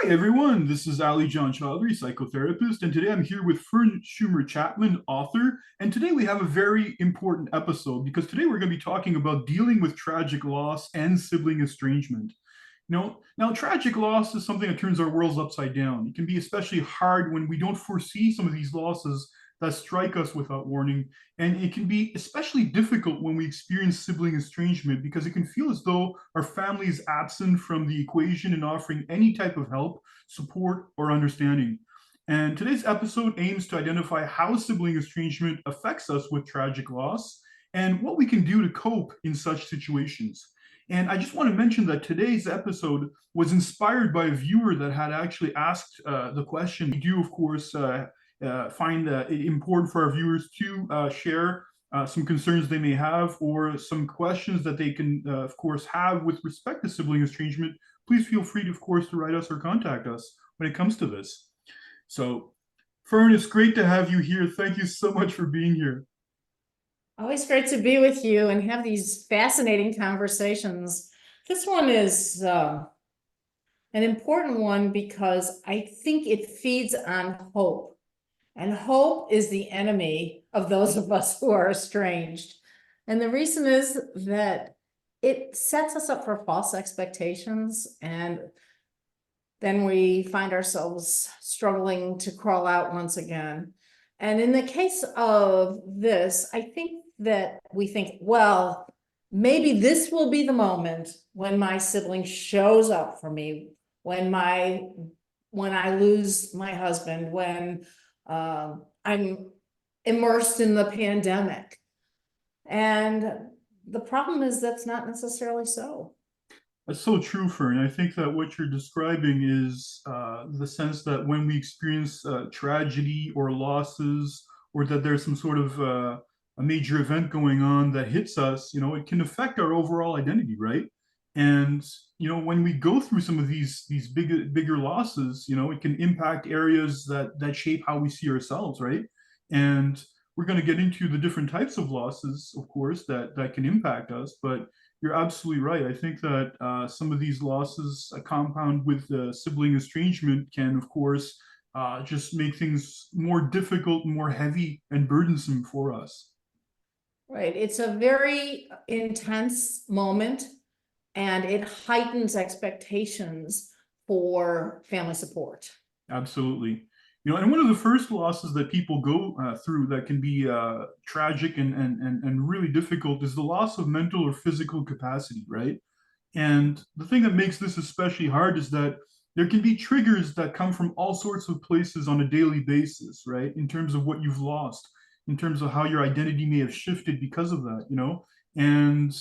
Hi everyone, this is Ali John Chaudhary, psychotherapist, and today I'm here with Fern Schumer Chapman, author. And today we have a very important episode because today we're going to be talking about dealing with tragic loss and sibling estrangement. Now tragic loss is something that turns our worlds upside down. It can be especially hard when we don't foresee some of these losses that strike us without warning. And it can be especially difficult when we experience sibling estrangement because it can feel as though our family is absent from the equation in offering any type of help, support, or understanding. And today's episode aims to identify how sibling estrangement affects us with tragic loss and what we can do to cope in such situations. And I just want to mention that today's episode was inspired by a viewer that had actually asked the question. We do, of course, find it important for our viewers to share some concerns they may have or some questions that they can, of course, have with respect to sibling estrangement. Please feel free, to, of course, to write us or contact us when it comes to this. So, Fern, it's great to have you here. Thank you so much for being here. Always great to be with you and have these fascinating conversations. This one is an important one because I think it feeds on hope. And hope is the enemy of those of us who are estranged. And the reason is that it sets us up for false expectations, and then we find ourselves struggling to crawl out once again. And in the case of this, I think that we think, well, maybe this will be the moment when my sibling shows up for me, when I lose my husband, when I'm immersed in the pandemic. And the problem is that's not necessarily so. That's so true, Fern. I think that what you're describing is the sense that when we experience tragedy or losses, or that there's some sort of a major event going on that hits us, it can affect our overall identity, right? And when we go through some of these bigger losses, it can impact areas that shape how we see ourselves, right? And we're going to get into the different types of losses, of course, that can impact us, but you're absolutely right. I think that some of these losses, compound with sibling estrangement, can, of course, just make things more difficult, more heavy, and burdensome for us. Right. It's a very intense moment, and it heightens expectations for family support. Absolutely. And one of the first losses that people go through that can be tragic and really difficult is the loss of mental or physical capacity, right? And the thing that makes this especially hard is that there can be triggers that come from all sorts of places on a daily basis, right? In terms of what you've lost, in terms of how your identity may have shifted because of that. And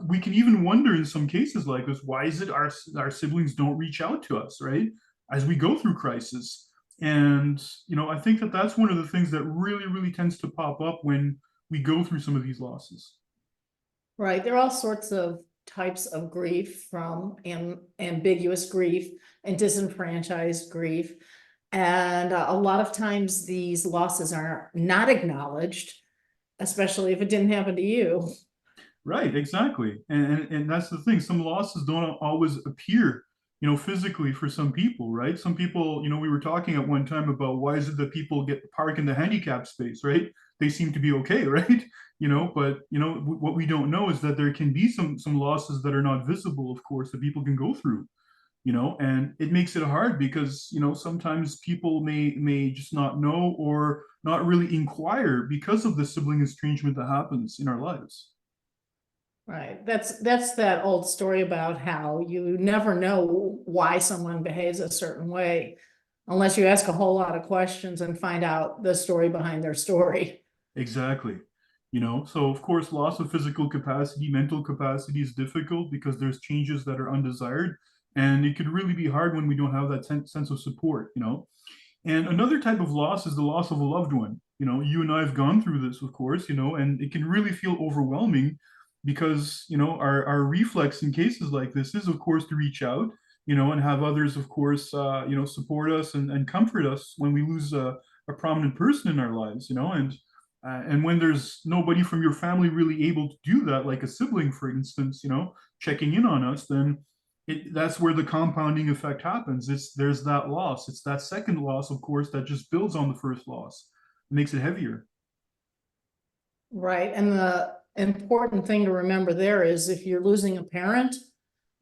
we can even wonder in some cases like this, why is it our siblings don't reach out to us, right? As we go through crisis. And, I think that that's one of the things that really, really tends to pop up when we go through some of these losses. Right. There are all sorts of types of grief, from ambiguous grief and disenfranchised grief. And a lot of times these losses are not acknowledged, especially if it didn't happen to you. Right, exactly. And that's the thing. Some losses don't always appear, physically for some people, right? Some people, we were talking at one time about why is it that people get park in the handicap space, right? They seem to be okay, right? But what we don't know is that there can be some losses that are not visible, of course, that people can go through, and it makes it hard because, sometimes people may just not know or not really inquire because of the sibling estrangement that happens in our lives. Right. That's that old story about how you never know why someone behaves a certain way unless you ask a whole lot of questions and find out the story behind their story. Exactly. So of course, loss of physical capacity, mental capacity is difficult because there's changes that are undesired. And it could really be hard when we don't have that sense of support. And another type of loss is the loss of a loved one. You and I have gone through this, of course, and it can really feel overwhelming because, our reflex in cases like this is, of course, to reach out, and have others, of course, support us and comfort us when we lose a prominent person in our lives, and when there's nobody from your family really able to do that, like a sibling, for instance, checking in on us, then that's where the compounding effect happens. There's that loss. It's that second loss, of course, that just builds on the first loss, makes it heavier. Right. And the important thing to remember there is if you're losing a parent,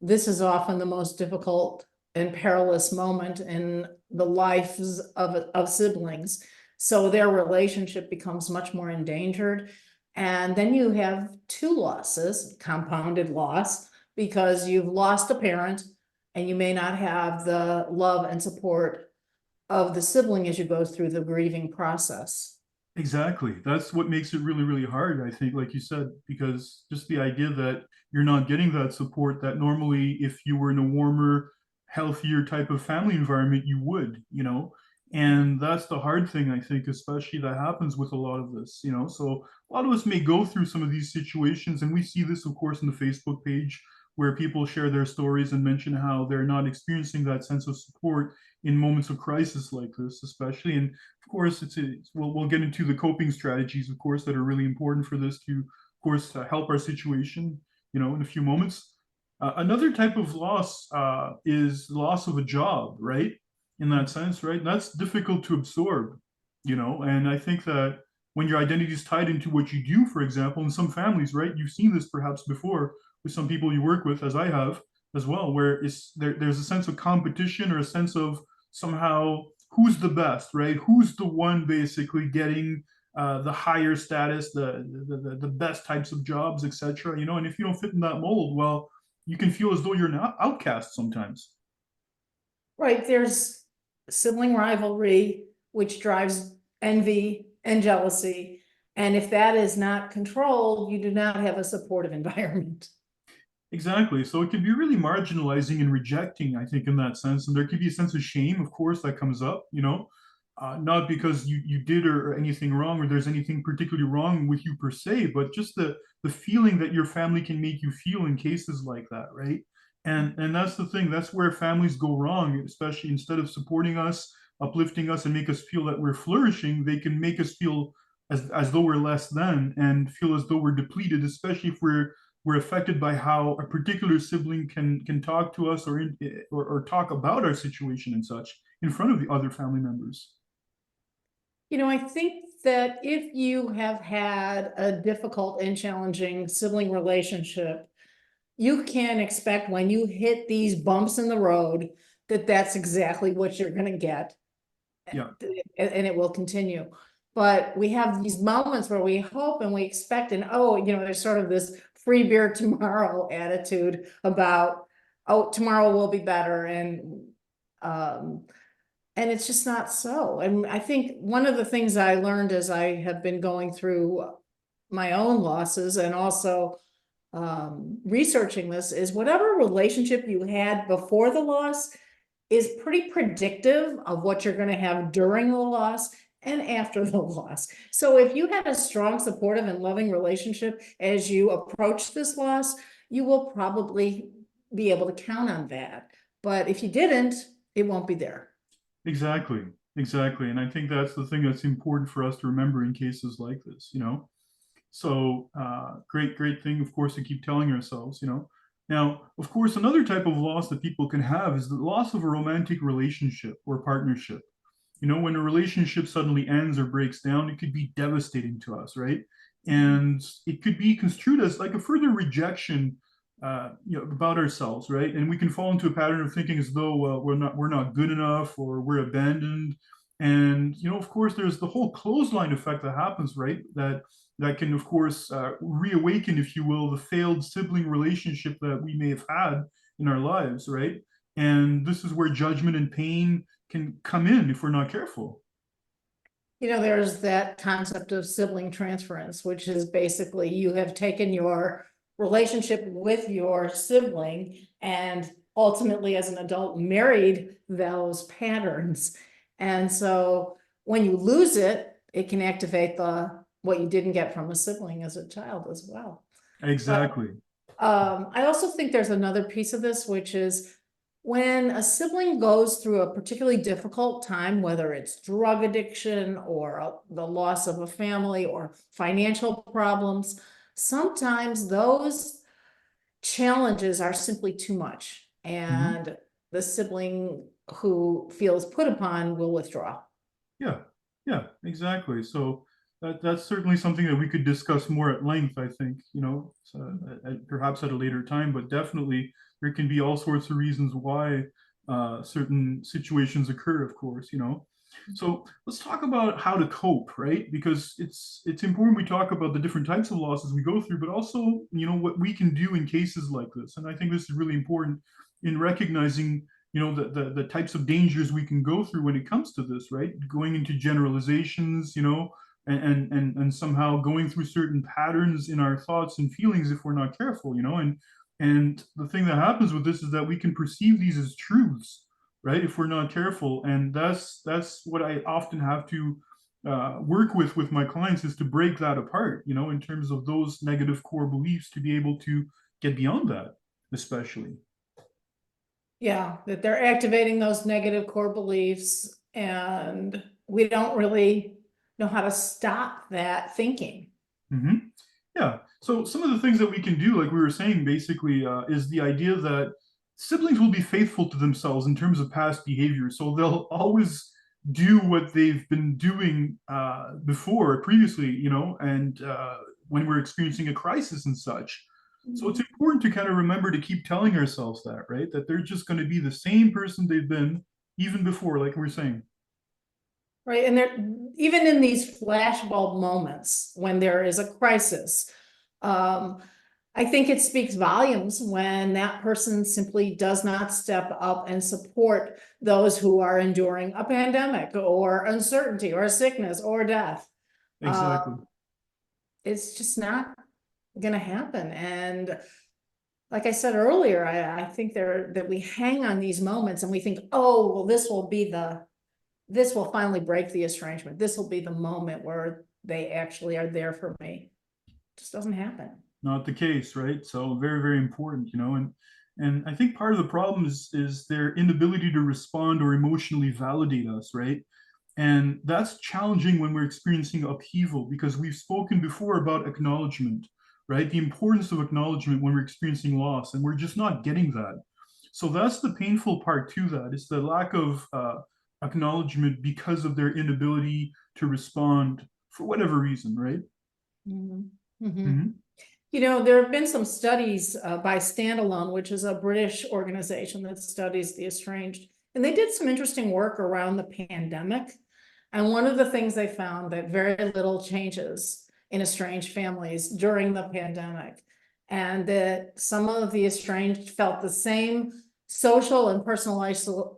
this is often the most difficult and perilous moment in the lives of siblings. So their relationship becomes much more endangered. And then you have two losses, compounded loss, because you've lost a parent and you may not have the love and support of the sibling as you go through the grieving process. Exactly. That's what makes it really, really hard, I think, like you said, because just the idea that you're not getting that support that normally, if you were in a warmer, healthier type of family environment, you would, you know? And that's the hard thing, I think, especially that happens with a lot of this, you know? So a lot of us may go through some of these situations, and we see this, of course, in the Facebook page where people share their stories and mention how they're not experiencing that sense of support in moments of crisis like this, especially. And of course, we'll get into the coping strategies, of course, that are really important for this to, of course, help our situation, you know, in a few moments. Another type of loss is loss of a job, right? In that sense, right? And that's difficult to absorb, you know. And I think that when your identity is tied into what you do, for example, in some families, right? You've seen this perhaps before with some people you work with, as I have as well, where there's a sense of competition or a sense of somehow who's the best, right? Who's the one basically getting the higher status, the best types of jobs, etc. You know, and if you don't fit in that mold, well, you can feel as though you're an outcast sometimes. Right, there's sibling rivalry, which drives envy and jealousy. And if that is not controlled, you do not have a supportive environment. Exactly. So it can be really marginalizing and rejecting, I think, in that sense. And there could be a sense of shame, of course, that comes up, you know, not because you did or anything wrong or there's anything particularly wrong with you per se, but just the feeling that your family can make you feel in cases like that, right? And that's the thing. That's where families go wrong, especially instead of supporting us, uplifting us, and make us feel that we're flourishing, they can make us feel as though we're less than and feel as though we're depleted, especially if we're affected by how a particular sibling can talk to us or talk about our situation and such in front of the other family members. You know, I think that if you have had a difficult and challenging sibling relationship, you can expect when you hit these bumps in the road that that's exactly what you're going to get. Yeah, And it will continue. But we have these moments where we hope and we expect, and oh, you know, there's sort of this free beer tomorrow attitude about, oh, tomorrow will be better. Um, and it's just not so. And I think one of the things I learned as I have been going through my own losses and also researching this is whatever relationship you had before the loss is pretty predictive of what you're going to have during the loss and after the loss. So if you had a strong, supportive, and loving relationship as you approach this loss, you will probably be able to count on that. But if you didn't, it won't be there. exactly. Exactly. And I think that's the thing that's important for us to remember in cases like this, you know? So, great thing, of course, to keep telling ourselves, you know? Now, of course, another type of loss that people can have is the loss of a romantic relationship or partnership. You know, when a relationship suddenly ends or breaks down, it could be devastating to us, right? And it could be construed as like a further rejection, you know, about ourselves, right? And we can fall into a pattern of thinking as though we're not good enough or we're abandoned. And you know, of course, there's the whole clothesline effect that happens, right? That can, of course, reawaken, if you will, the failed sibling relationship that we may have had in our lives, right? And this is where judgment and pain can come in if we're not careful. You know, there's that concept of sibling transference, which is basically you have taken your relationship with your sibling and ultimately as an adult married those patterns. And so when you lose it, it can activate the what you didn't get from a sibling as a child as well. But Exactly. I also think there's another piece of this, which is when a sibling goes through a particularly difficult time, whether it's drug addiction or the loss of a family or financial problems, sometimes those challenges are simply too much. Mhm. and the sibling who feels put upon will withdraw. Yeah, yeah, exactly. So that's certainly something that we could discuss more at length, I think, so perhaps at a later time, but definitely there can be all sorts of reasons why certain situations occur, of course. So let's talk about how to cope, right? Because it's important we talk about the different types of losses we go through, but also, what we can do in cases like this. And I think this is really important in recognizing the types of dangers we can go through when it comes to this, right? Going into generalizations, and somehow going through certain patterns in our thoughts and feelings if we're not careful, and the thing that happens with this is that we can perceive these as truths, right, if we're not careful. And that's what I often have to work with my clients, is to break that apart, in terms of those negative core beliefs, to be able to get beyond that, especially. Yeah, that they're activating those negative core beliefs, and we don't really know how to stop that thinking. Mm-hmm. Yeah. So some of the things that we can do, like we were saying, basically, is the idea that siblings will be faithful to themselves in terms of past behavior. So they'll always do what they've been doing before, previously, and when we're experiencing a crisis and such. So it's important to kind of remember to keep telling ourselves that, right? That they're just going to be the same person they've been even before, like we we're saying. Right, and there, even in these flashbulb moments when there is a crisis, um, I think it speaks volumes when that person simply does not step up and support those who are enduring a pandemic or uncertainty or sickness or death. Exactly. It's just not gonna happen. And like I said earlier, I think that we hang on these moments and we think, oh, well, this will finally break the estrangement. This will be the moment where they actually are there for me. It just doesn't happen. Not the case, right? So very, very important, and I think part of the problem is their inability to respond or emotionally validate us, right? And that's challenging when we're experiencing upheaval, because we've spoken before about acknowledgement, right? The importance of acknowledgement when we're experiencing loss, and we're just not getting that. So that's the painful part to that. It's the lack of acknowledgement because of their inability to respond for whatever reason, right? Mhm. Mhm. Mm-hmm. You know, there have been some studies by Standalone, which is a British organization that studies the estranged, and they did some interesting work around the pandemic. And one of the things they found that very little changes in estranged families during the pandemic, and that some of the estranged felt the same social and personal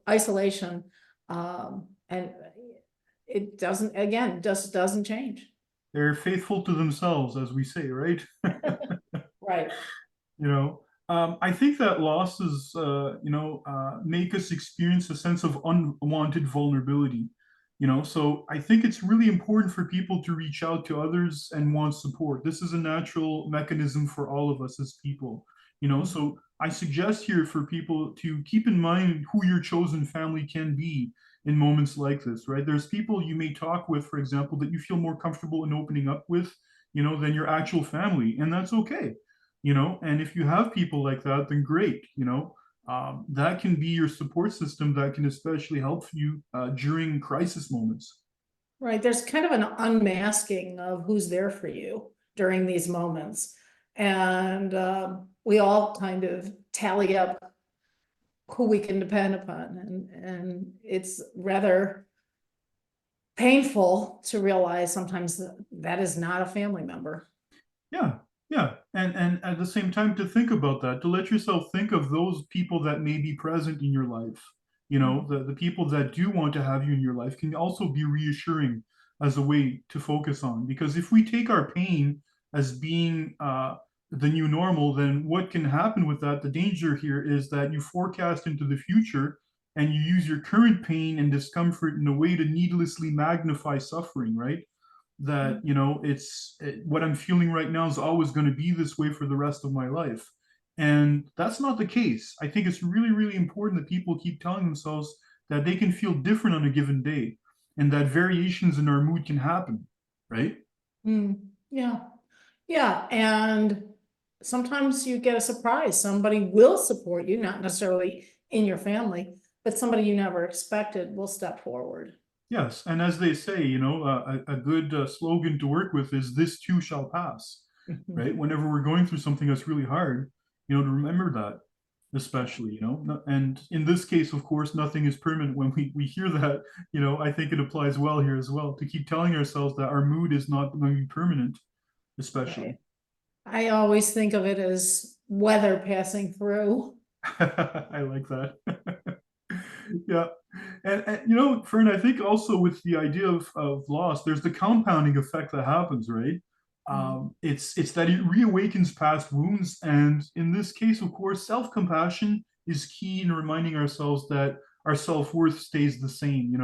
isolation, and it doesn't, again, just doesn't change. They're faithful to themselves, as we say, right? Right. you know, I think that losses, make us experience a sense of unwanted vulnerability. So I think it's really important for people to reach out to others and want support. This is a natural mechanism for all of us as people. So I suggest here for people to keep in mind who your chosen family can be in moments like this, right? There's people you may talk with, for example, that you feel more comfortable in opening up with, than your actual family, and that's okay. And if you have people like that, then great. That can be your support system that can especially help you during crisis moments. Right, there's kind of an unmasking of who's there for you during these moments. And we all kind of tally up who we can depend upon. And it's rather painful to realize sometimes that that is not a family member. Yeah, yeah, and at the same time, to think about that, to let yourself think of those people that may be present in your life. The people that do want to have you in your life can also be reassuring as a way to focus on. Because if we take our pain as being the new normal, then what can happen with that? The danger here is that you forecast into the future and you use your current pain and discomfort in a way to needlessly magnify suffering, right? That what I'm feeling right now is always going to be this way for the rest of my life, and that's not the case. I think it's really, really important that people keep telling themselves that they can feel different on a given day, and that variations in our mood can happen, right? Yeah, yeah, and sometimes you get a surprise. Somebody will support you, not necessarily in your family, but somebody you never expected will step forward. Yes, and as they say, a good slogan to work with is "This too shall pass," Mhm. right? Whenever we're going through something that's really hard, to remember that, especially, and in this case, of course, nothing is permanent. When we hear that, I think it applies well here as well to keep telling ourselves that our mood is not going to be permanent, especially. Right. I always think of it as weather passing through. I like that. Yeah. And Fern, I think also with the idea of loss, there's the compounding effect that happens, right? It's that it reawakens past wounds. And in this case, of course, self-compassion is key in reminding ourselves that our self-worth stays the same,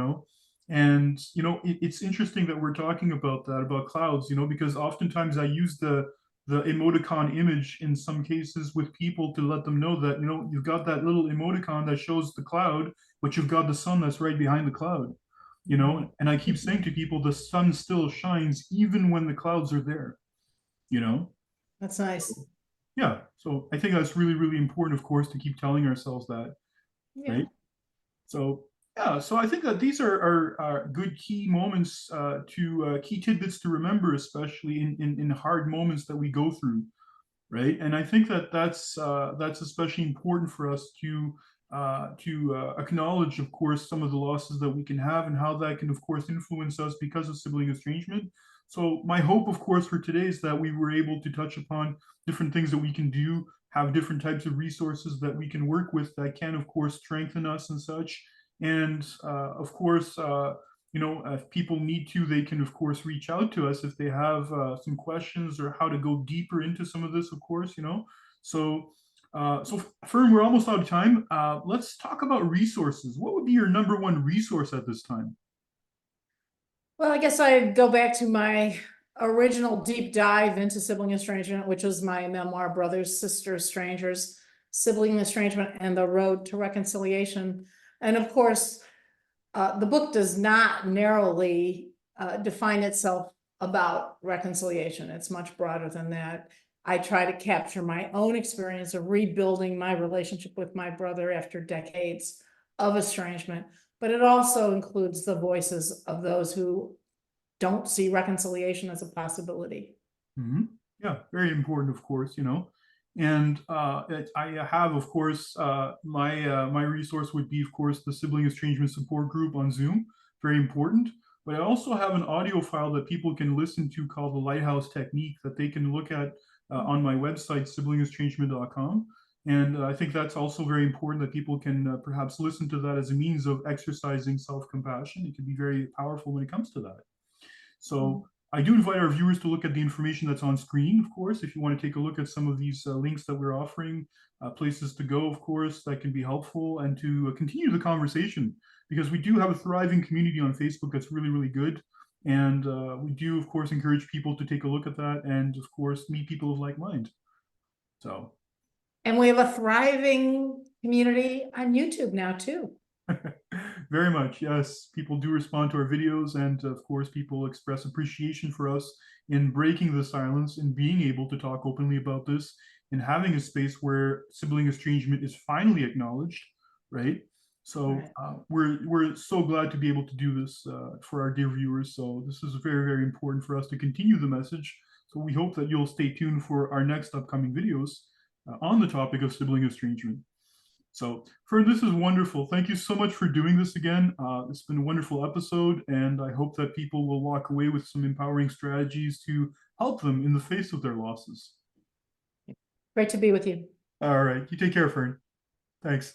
And, it's interesting that we're talking about that, about clouds, because oftentimes I use the emoticon image in some cases with people to let them know that you've got that little emoticon that shows the cloud, but you've got the sun that's right behind the cloud, and I keep saying to people the sun still shines even when the clouds are there, you know That's nice. yeah, so I think that's really, really important, of course, to keep telling ourselves that, Yeah. right? So yeah, so I think that these are good key moments, to key tidbits to remember, especially in hard moments that we go through, right? And I think that that's especially important for us to acknowledge, of course, some of the losses that we can have and how that can, of course, influence us because of sibling estrangement. So my hope, of course, for today is that we were able to touch upon different things that we can do, have different types of resources that we can work with that can, of course, strengthen us and such. And of course, if people need to, they can, of course, reach out to us if they have some questions or how to go deeper into some of this, of course. So, Fern, we're almost out of time. Let's talk about resources. What would be your number one resource at this time? Well, I guess I go back to my original deep dive into sibling estrangement, which was my memoir, Brothers, Sisters, Strangers, Sibling Estrangement and the Road to Reconciliation. And of course, the book does not narrowly define itself about reconciliation. It's much broader than that. I try to capture my own experience of rebuilding my relationship with my brother after decades of estrangement, but it also includes the voices of those who don't see reconciliation as a possibility. Mm-hmm. Yeah, very important, of course. And I have, of course, my resource would be, of course, the Sibling Estrangement Support Group on Zoom. Very important. But I also have an audio file that people can listen to called the Lighthouse Technique that they can look at on my website, siblingestrangement.com. And I think that's also very important that people can perhaps listen to that as a means of exercising self-compassion. It can be very powerful when it comes to that. So I do invite our viewers to look at the information that's on screen, of course, if you want to take a look at some of these links that we're offering, places to go, of course, that can be helpful, and to continue the conversation, because we do have a thriving community on Facebook that's really, really good. And we do, of course, encourage people to take a look at that and, of course, meet people of like mind. So, And we have a thriving community on YouTube now too. very much, yes. People do respond to our videos, and of course, people express appreciation for us in breaking the silence and being able to talk openly about this and having a space where sibling estrangement is finally acknowledged, right? So Right. we're so glad to be able to do this for our dear viewers. So this is very, very important for us to continue the message. So we hope that you'll stay tuned for our next upcoming videos on the topic of sibling estrangement. So, Fern, this is wonderful. Thank you so much for doing this again. It's been a wonderful episode, and I hope that people will walk away with some empowering strategies to help them in the face of their losses. Great to be with you. All right. You take care, Fern. Thanks.